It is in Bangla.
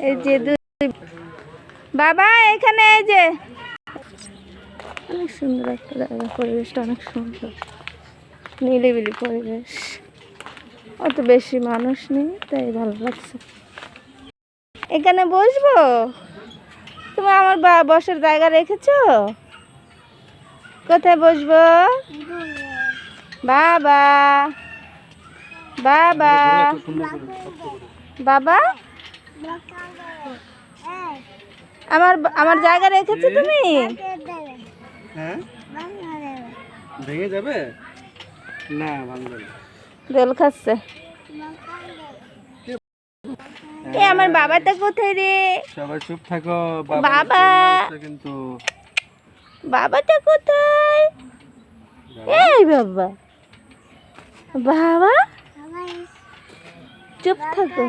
এই যে বাবা এখানে এই যে অনেক সুন্দর একটা জায়গা, পরিবেশটা অনেক সুন্দর, নিরিবিলি পরিবেশ, অত বেশি মানুষ নেই তাই ভালো লাগছে। এখানে বসবো? তুমি আমার বসার জায়গা রেখেছো? কোথায় বসবো? বাবা বাবা বাবা আমার আমার জায়গা রেখেছো তুমি? হ্যাঁ ভেঙে যাবে না, ভাঙবে না। দোল খাচ্ছে। এ আমার বাবাটা কোথায় রে? সবাই চুপ থাকো। বাবা কিন্তু বাবাটা কোথায়? এই বাবা বাবা চুপ থাকো।